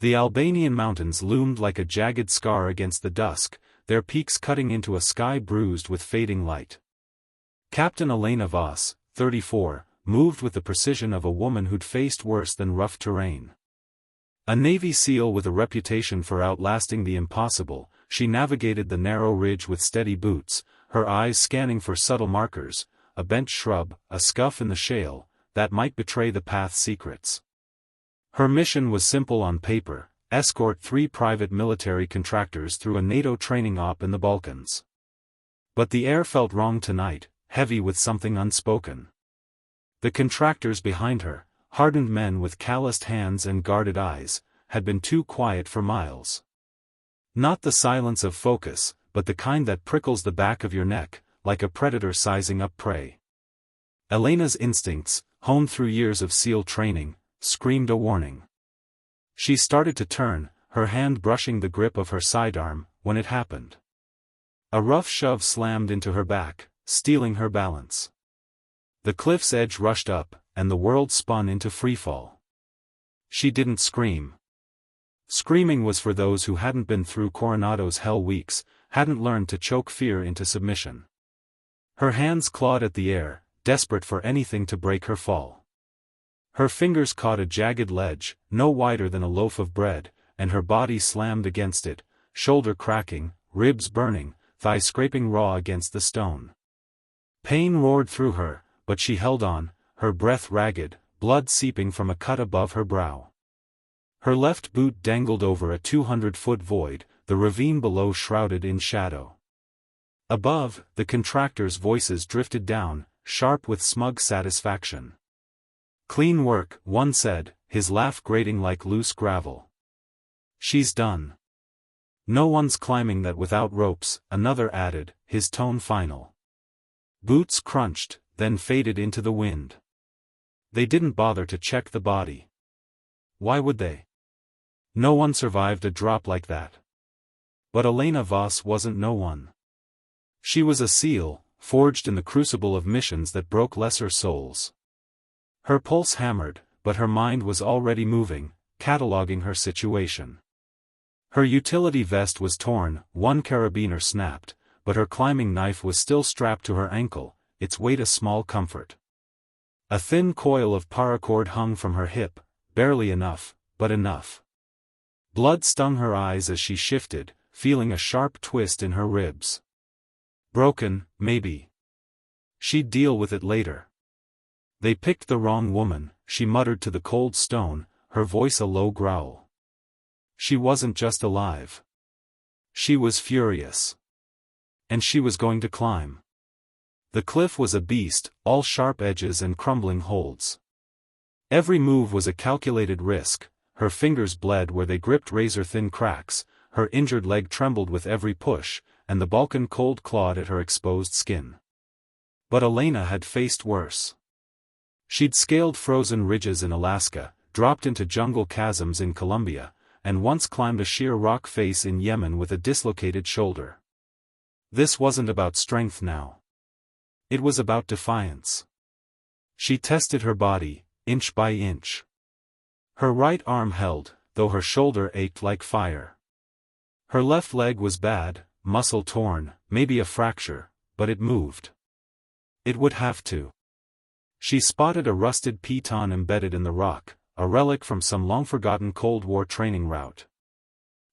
The Albanian mountains loomed like a jagged scar against the dusk, their peaks cutting into a sky bruised with fading light. Captain Elena Voss, 34, moved with the precision of a woman who'd faced worse than rough terrain. A Navy SEAL with a reputation for outlasting the impossible, she navigated the narrow ridge with steady boots, her eyes scanning for subtle markers, a bent shrub, a scuff in the shale, that might betray the path's secrets. Her mission was simple on paper: escort 3 private military contractors through a NATO training op in the Balkans. But the air felt wrong tonight, heavy with something unspoken. The contractors behind her, hardened men with calloused hands and guarded eyes, had been too quiet for miles. Not the silence of focus, but the kind that prickles the back of your neck, like a predator sizing up prey. Elena's instincts, honed through years of SEAL training, screamed a warning. She started to turn, her hand brushing the grip of her sidearm, when it happened. A rough shove slammed into her back, stealing her balance. The cliff's edge rushed up, and the world spun into freefall. She didn't scream. Screaming was for those who hadn't been through Coronado's hell weeks, hadn't learned to choke fear into submission. Her hands clawed at the air, desperate for anything to break her fall. Her fingers caught a jagged ledge, no wider than a loaf of bread, and her body slammed against it, shoulder cracking, ribs burning, thigh scraping raw against the stone. Pain roared through her, but she held on, her breath ragged, blood seeping from a cut above her brow. Her left boot dangled over a 200-foot void, the ravine below shrouded in shadow. Above, the contractors' voices drifted down, sharp with smug satisfaction. "Clean work," one said, his laugh grating like loose gravel. "She's done." "No one's climbing that without ropes," another added, his tone final. Boots crunched, then faded into the wind. They didn't bother to check the body. Why would they? No one survived a drop like that. But Elena Voss wasn't no one. She was a SEAL, forged in the crucible of missions that broke lesser souls. Her pulse hammered, but her mind was already moving, cataloging her situation. Her utility vest was torn, one carabiner snapped, but her climbing knife was still strapped to her ankle, its weight a small comfort. A thin coil of paracord hung from her hip, barely enough, but enough. Blood stung her eyes as she shifted, feeling a sharp twist in her ribs. Broken, maybe. She'd deal with it later. They picked the wrong woman, she muttered to the cold stone, her voice a low growl. She wasn't just alive. She was furious. And she was going to climb. The cliff was a beast, all sharp edges and crumbling holds. Every move was a calculated risk, her fingers bled where they gripped razor-thin cracks, her injured leg trembled with every push, and the Balkan cold clawed at her exposed skin. But Elena had faced worse. She'd scaled frozen ridges in Alaska, dropped into jungle chasms in Colombia, and once climbed a sheer rock face in Yemen with a dislocated shoulder. This wasn't about strength now. It was about defiance. She tested her body, inch by inch. Her right arm held, though her shoulder ached like fire. Her left leg was bad, muscle torn, maybe a fracture, but it moved. It would have to. She spotted a rusted piton embedded in the rock, a relic from some long-forgotten Cold War training route.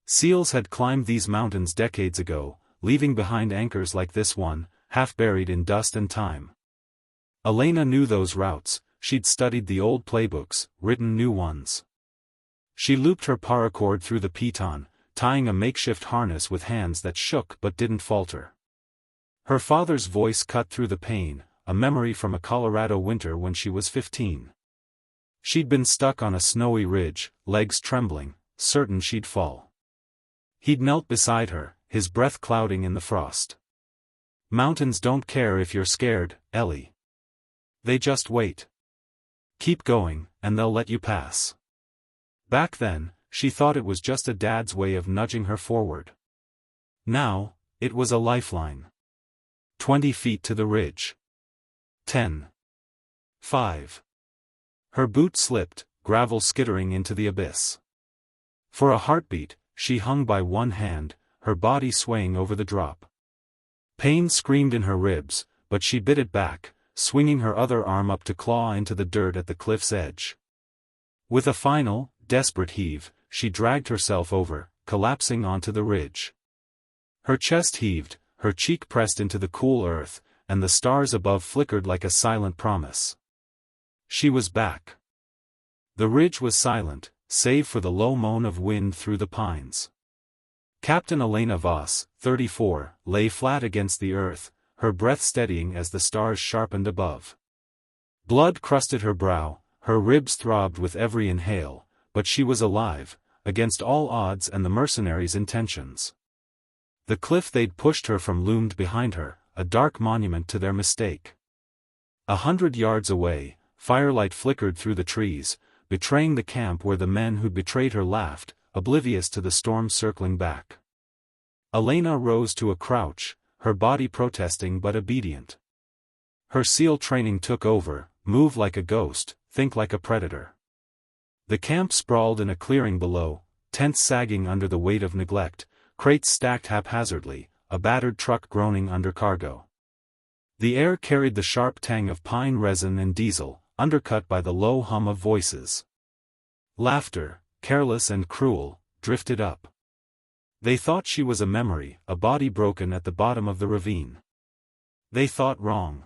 SEALs had climbed these mountains decades ago, leaving behind anchors like this one, half buried in dust and time. Elena knew those routes, she'd studied the old playbooks, written new ones. She looped her paracord through the piton, tying a makeshift harness with hands that shook but didn't falter. Her father's voice cut through the pain, a memory from a Colorado winter when she was 15. She'd been stuck on a snowy ridge, legs trembling, certain she'd fall. He'd knelt beside her, his breath clouding in the frost. "Mountains don't care if you're scared, Ellie. They just wait. Keep going, and they'll let you pass." Back then, she thought it was just a dad's way of nudging her forward. Now, it was a lifeline. 20 feet to the ridge. 10. 5. Her boot slipped, gravel skittering into the abyss. For a heartbeat, she hung by one hand, her body swaying over the drop. Pain screamed in her ribs, but she bit it back, swinging her other arm up to claw into the dirt at the cliff's edge. With a final, desperate heave, she dragged herself over, collapsing onto the ridge. Her chest heaved, her cheek pressed into the cool earth, and the stars above flickered like a silent promise. She was back. The ridge was silent, save for the low moan of wind through the pines. Captain Elena Voss, 34, lay flat against the earth, her breath steadying as the stars sharpened above. Blood crusted her brow, her ribs throbbed with every inhale, but she was alive, against all odds and the mercenaries' intentions. The cliff they'd pushed her from loomed behind her, a dark monument to their mistake. 100 yards away, firelight flickered through the trees, betraying the camp where the men who'd betrayed her laughed, oblivious to the storm circling back. Elena rose to a crouch, her body protesting but obedient. Her SEAL training took over, move like a ghost, think like a predator. The camp sprawled in a clearing below, tents sagging under the weight of neglect, crates stacked haphazardly, a battered truck groaning under cargo. The air carried the sharp tang of pine resin and diesel, undercut by the low hum of voices. Laughter, careless and cruel, drifted up. They thought she was a memory, a body broken at the bottom of the ravine. They thought wrong.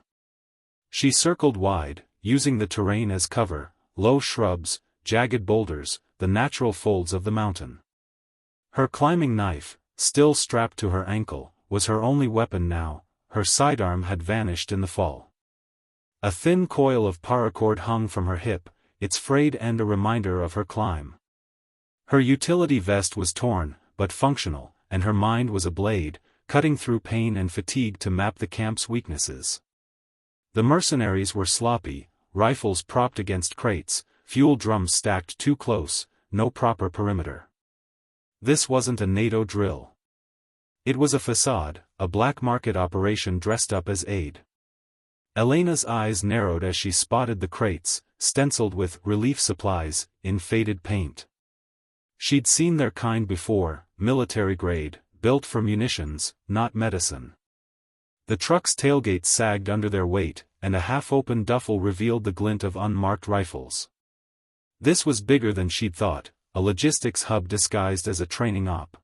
She circled wide, using the terrain as cover, low shrubs, jagged boulders, the natural folds of the mountain. Her climbing knife, still strapped to her ankle, was her only weapon now. Her sidearm had vanished in the fall. A thin coil of paracord hung from her hip, its frayed end a reminder of her climb. Her utility vest was torn, but functional, and her mind was a blade, cutting through pain and fatigue to map the camp's weaknesses. The mercenaries were sloppy, rifles propped against crates, fuel drums stacked too close, no proper perimeter. This wasn't a NATO drill. It was a facade, a black market operation dressed up as aid. Elena's eyes narrowed as she spotted the crates, stenciled with relief supplies, in faded paint. She'd seen their kind before, military grade, built for munitions, not medicine. The truck's tailgates sagged under their weight, and a half-open duffel revealed the glint of unmarked rifles. This was bigger than she'd thought, a logistics hub disguised as a training op.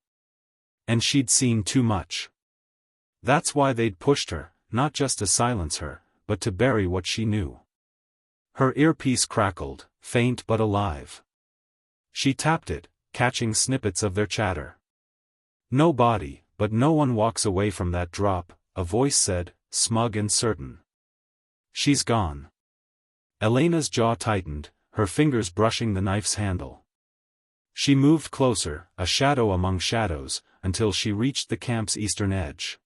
And she'd seen too much. That's why they'd pushed her, not just to silence her, but to bury what she knew. Her earpiece crackled, faint but alive. She tapped it, catching snippets of their chatter. No body, but no one walks away from that drop, a voice said, smug and certain. She's gone. Elena's jaw tightened, her fingers brushing the knife's handle. She moved closer, a shadow among shadows, until she reached the camp's eastern edge.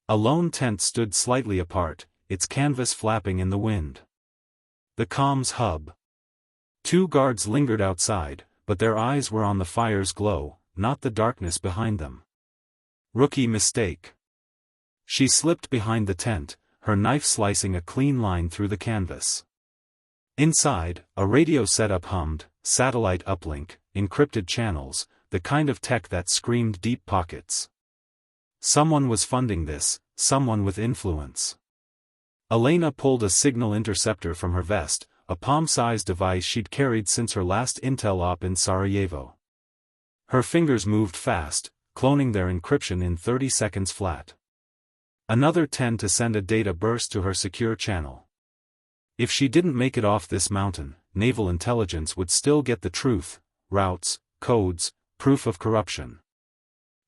A lone tent stood slightly apart, its canvas flapping in the wind. The comms hub. 2 guards lingered outside, but their eyes were on the fire's glow, not the darkness behind them. Rookie mistake. She slipped behind the tent, her knife slicing a clean line through the canvas. Inside, a radio setup hummed, satellite uplink, encrypted channels, the kind of tech that screamed deep pockets. Someone was funding this, someone with influence. Elena pulled a signal interceptor from her vest, a palm-sized device she'd carried since her last intel op in Sarajevo. Her fingers moved fast, cloning their encryption in 30 seconds flat. Another 10 to send a data burst to her secure channel. If she didn't make it off this mountain, naval intelligence would still get the truth, routes, codes, proof of corruption.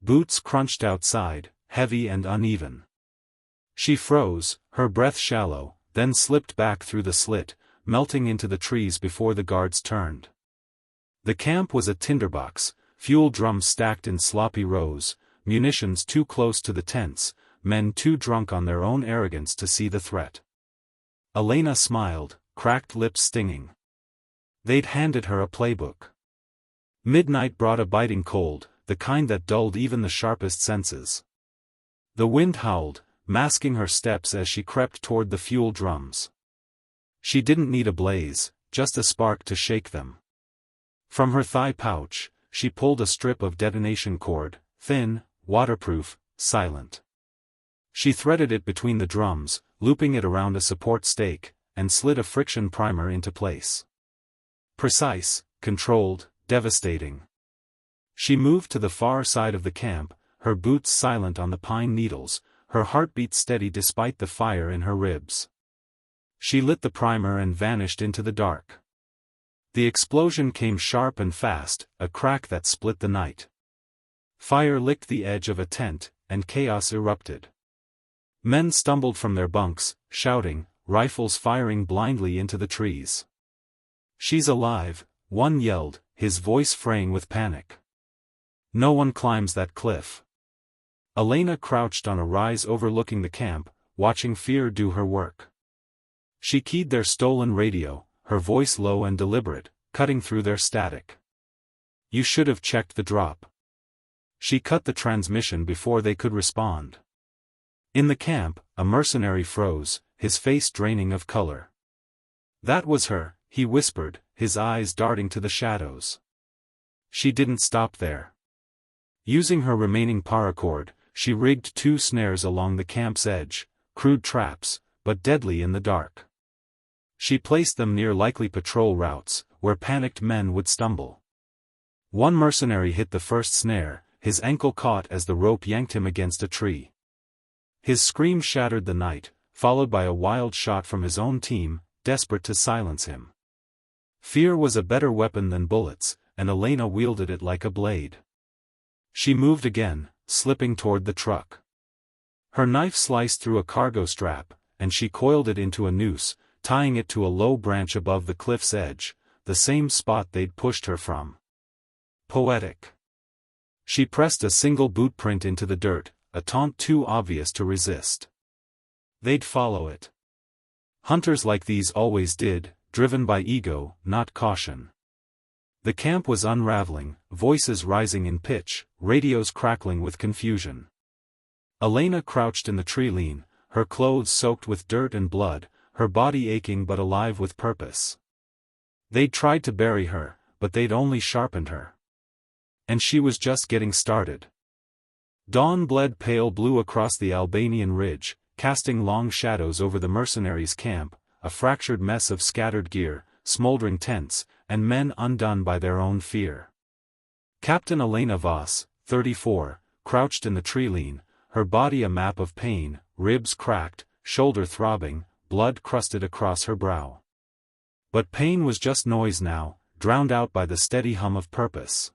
Boots crunched outside, heavy and uneven. She froze, her breath shallow, then slipped back through the slit, melting into the trees before the guards turned. The camp was a tinderbox, fuel drums stacked in sloppy rows, munitions too close to the tents, men too drunk on their own arrogance to see the threat. Elena smiled, cracked lips stinging. They'd handed her a playbook. Midnight brought a biting cold, the kind that dulled even the sharpest senses. The wind howled, masking her steps as she crept toward the fuel drums. She didn't need a blaze, just a spark to shake them. From her thigh pouch, she pulled a strip of detonation cord, thin, waterproof, silent. She threaded it between the drums, looping it around a support stake, and slid a friction primer into place. Precise, controlled, devastating. She moved to the far side of the camp, her boots silent on the pine needles, her heartbeat steady despite the fire in her ribs. She lit the primer and vanished into the dark. The explosion came sharp and fast, a crack that split the night. Fire licked the edge of a tent, and chaos erupted. Men stumbled from their bunks, shouting, rifles firing blindly into the trees. "She's alive," one yelled, his voice fraying with panic. "No one climbs that cliff." Elena crouched on a rise overlooking the camp, watching fear do her work. She keyed their stolen radio, her voice low and deliberate, cutting through their static. "You should have checked the drop." She cut the transmission before they could respond. In the camp, a mercenary froze, his face draining of color. "That was her," he whispered, his eyes darting to the shadows. She didn't stop there. Using her remaining paracord, she rigged 2 snares along the camp's edge, crude traps, but deadly in the dark. She placed them near likely patrol routes, where panicked men would stumble. One mercenary hit the first snare, his ankle caught as the rope yanked him against a tree. His scream shattered the night, followed by a wild shot from his own team, desperate to silence him. Fear was a better weapon than bullets, and Elena wielded it like a blade. She moved again, slipping toward the truck. Her knife sliced through a cargo strap, and she coiled it into a noose, tying it to a low branch above the cliff's edge, the same spot they'd pushed her from. Poetic. She pressed a single boot print into the dirt, a taunt too obvious to resist. They'd follow it. Hunters like these always did, driven by ego, not caution. The camp was unraveling, voices rising in pitch, radios crackling with confusion. Elena crouched in the tree lean, her clothes soaked with dirt and blood, her body aching but alive with purpose. They'd tried to bury her, but they'd only sharpened her. And she was just getting started. Dawn bled pale blue across the Albanian ridge, casting long shadows over the mercenaries' camp, a fractured mess of scattered gear, smoldering tents, and men undone by their own fear. Captain Elena Voss, 34, crouched in the tree lean, her body a map of pain, ribs cracked, shoulder throbbing, blood crusted across her brow. But pain was just noise now, drowned out by the steady hum of purpose.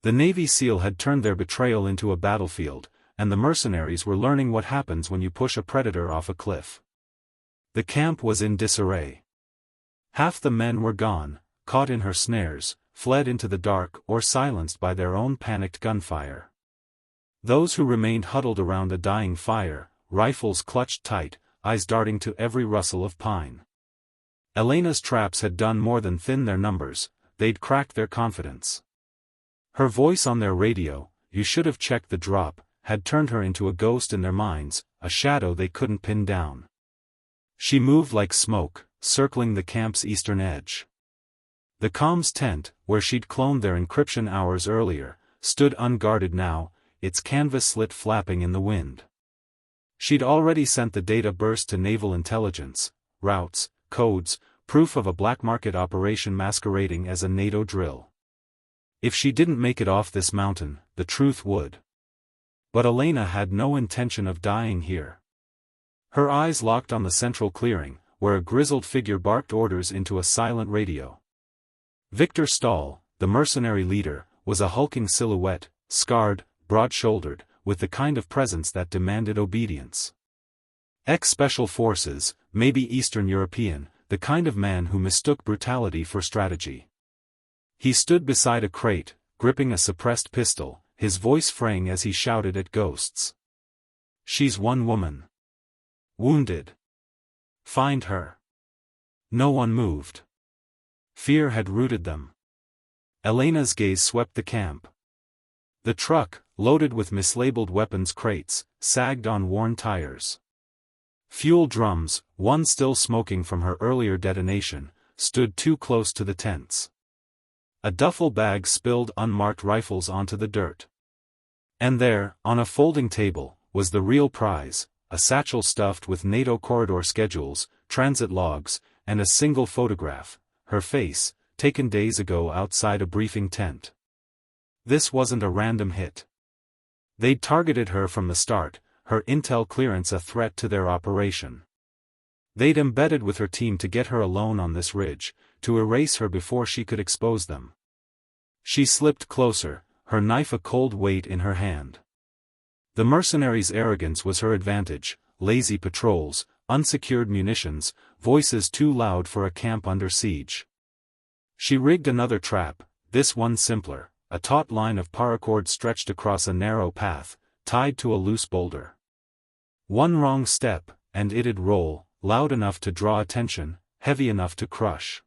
The Navy SEAL had turned their betrayal into a battlefield, and the mercenaries were learning what happens when you push a predator off a cliff. The camp was in disarray. Half the men were gone, caught in her snares, fled into the dark or silenced by their own panicked gunfire. Those who remained huddled around a dying fire, rifles clutched tight, eyes darting to every rustle of pine. Elena's traps had done more than thin their numbers, they'd cracked their confidence. Her voice on their radio, "You should have checked the drop," had turned her into a ghost in their minds, a shadow they couldn't pin down. She moved like smoke, circling the camp's eastern edge. The comms tent, where she'd cloned their encryption hours earlier, stood unguarded now, its canvas slit flapping in the wind. She'd already sent the data burst to naval intelligence, routes, codes, proof of a black market operation masquerading as a NATO drill. If she didn't make it off this mountain, the truth would. But Elena had no intention of dying here. Her eyes locked on the central clearing, where a grizzled figure barked orders into a silent radio. Victor Stahl, the mercenary leader, was a hulking silhouette, scarred, broad-shouldered, with the kind of presence that demanded obedience. Ex-Special Forces, maybe Eastern European, the kind of man who mistook brutality for strategy. He stood beside a crate, gripping a suppressed pistol, his voice fraying as he shouted at ghosts. "She's one woman. Wounded. Find her." No one moved. Fear had rooted them. Elena's gaze swept the camp. The truck, loaded with mislabeled weapons crates, sagged on worn tires. Fuel drums, one still smoking from her earlier detonation, stood too close to the tents. A duffel bag spilled unmarked rifles onto the dirt. And there, on a folding table, was the real prize, a satchel stuffed with NATO corridor schedules, transit logs, and a single photograph, her face, taken days ago outside a briefing tent. This wasn't a random hit. They'd targeted her from the start, her intel clearance a threat to their operation. They'd embedded with her team to get her alone on this ridge, to erase her before she could expose them. She slipped closer, her knife a cold weight in her hand. The mercenaries' arrogance was her advantage, lazy patrols, unsecured munitions, voices too loud for a camp under siege. She rigged another trap, this one simpler, a taut line of paracord stretched across a narrow path, tied to a loose boulder. One wrong step, and it'd roll, loud enough to draw attention, heavy enough to crush.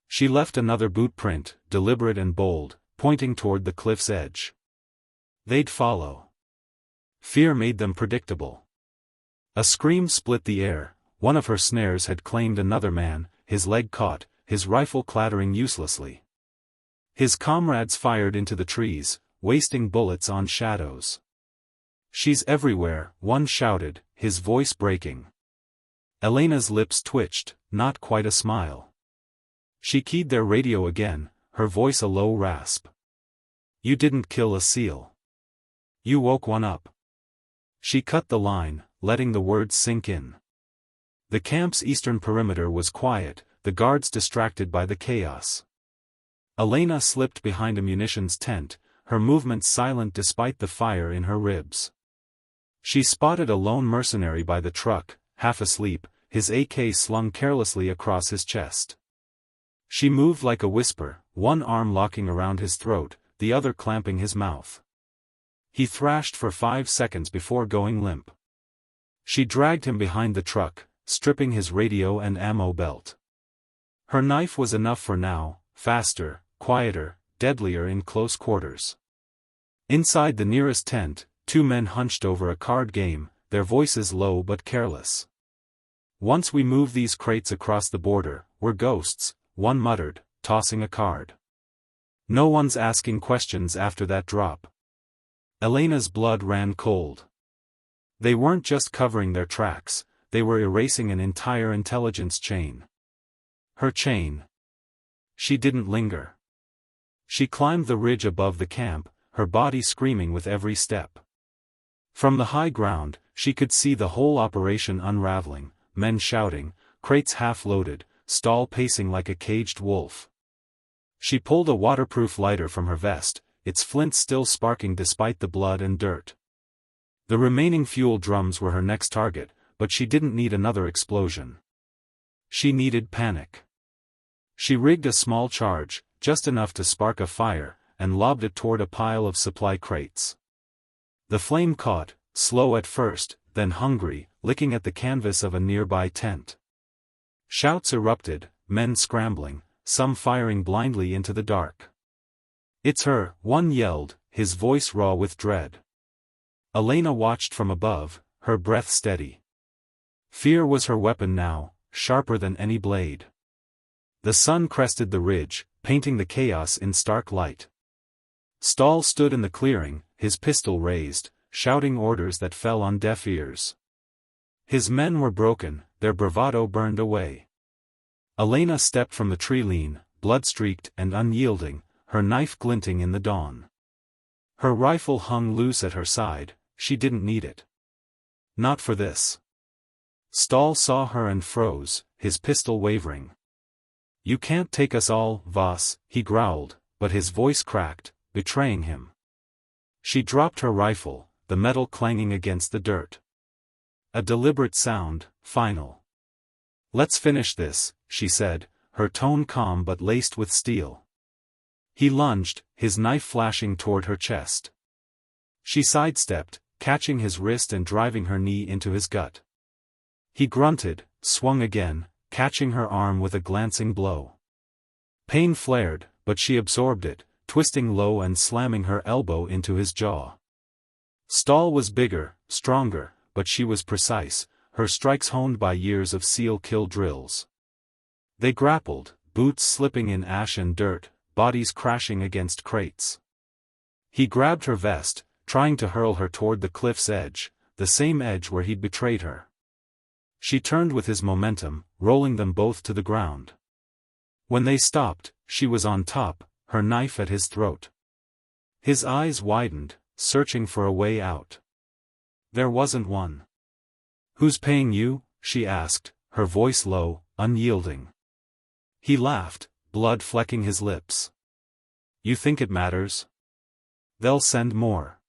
She left another boot print, deliberate and bold, pointing toward the cliff's edge. They'd follow. Fear made them predictable. A scream split the air, one of her snares had claimed another man, his leg caught, his rifle clattering uselessly. His comrades fired into the trees, wasting bullets on shadows. "She's everywhere," one shouted, his voice breaking. Elena's lips twitched, not quite a smile. She keyed their radio again, her voice a low rasp. "You didn't kill a SEAL. You woke one up." She cut the line, letting the words sink in. The camp's eastern perimeter was quiet, the guards distracted by the chaos. Elena slipped behind a munitions tent, her movements silent despite the fire in her ribs. She spotted a lone mercenary by the truck, half asleep, his AK slung carelessly across his chest. She moved like a whisper, one arm locking around his throat, the other clamping his mouth. He thrashed for 5 seconds before going limp. She dragged him behind the truck, stripping his radio and ammo belt. Her knife was enough for now, faster, quieter, deadlier in close quarters. Inside the nearest tent, 2 men hunched over a card game, their voices low but careless. "Once we move these crates across the border, we're ghosts," one muttered, tossing a card. "No one's asking questions after that drop." Elena's blood ran cold. They weren't just covering their tracks, they were erasing an entire intelligence chain. Her chain. She didn't linger. She climbed the ridge above the camp, her body screaming with every step. From the high ground, she could see the whole operation unraveling, men shouting, crates half-loaded, Stahl pacing like a caged wolf. She pulled a waterproof lighter from her vest, its flint still sparking despite the blood and dirt. The remaining fuel drums were her next target, but she didn't need another explosion. She needed panic. She rigged a small charge, just enough to spark a fire, and lobbed it toward a pile of supply crates. The flame caught, slow at first, then hungry, licking at the canvas of a nearby tent. Shouts erupted, men scrambling, some firing blindly into the dark. "It's her," one yelled, his voice raw with dread. Elena watched from above, her breath steady. Fear was her weapon now, sharper than any blade. The sun crested the ridge, painting the chaos in stark light. Stahl stood in the clearing, his pistol raised, shouting orders that fell on deaf ears. His men were broken, their bravado burned away. Elena stepped from the tree lean, blood-streaked and unyielding, her knife glinting in the dawn. Her rifle hung loose at her side, she didn't need it. Not for this. Stahl saw her and froze, his pistol wavering. "You can't take us all, Voss," he growled, but his voice cracked, betraying him. She dropped her rifle, the metal clanging against the dirt. A deliberate sound, final. "Let's finish this," she said, her tone calm but laced with steel. He lunged, his knife flashing toward her chest. She sidestepped, catching his wrist and driving her knee into his gut. He grunted, swung again, catching her arm with a glancing blow. Pain flared, but she absorbed it, twisting low and slamming her elbow into his jaw. Stahl was bigger, stronger, but she was precise, her strikes honed by years of SEAL kill drills. They grappled, boots slipping in ash and dirt, bodies crashing against crates. He grabbed her vest, trying to hurl her toward the cliff's edge, the same edge where he'd betrayed her. She turned with his momentum, rolling them both to the ground. When they stopped, she was on top, her knife at his throat. His eyes widened, searching for a way out. There wasn't one. "Who's paying you?" she asked, her voice low, unyielding. He laughed, blood flecking his lips. "You think it matters? They'll send more."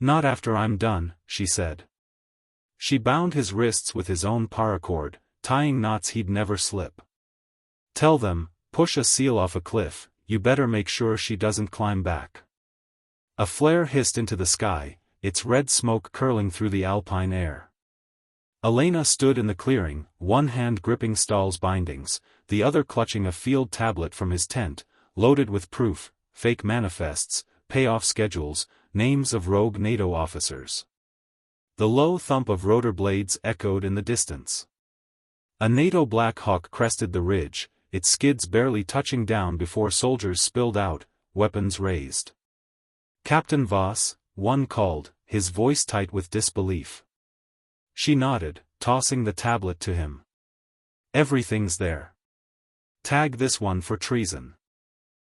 "Not after I'm done," she said. She bound his wrists with his own paracord, tying knots he'd never slip. "Tell them, push a seal off a cliff, you better make sure she doesn't climb back." A flare hissed into the sky, its red smoke curling through the alpine air. Elena stood in the clearing, one hand gripping Stahl's bindings, the other clutching a field tablet from his tent, loaded with proof, fake manifests, payoff schedules, names of rogue NATO officers. The low thump of rotor blades echoed in the distance. A NATO Black Hawk crested the ridge, its skids barely touching down before soldiers spilled out, weapons raised. "Captain Voss," one called, his voice tight with disbelief. She nodded, tossing the tablet to him. "Everything's there. Tag this one for treason."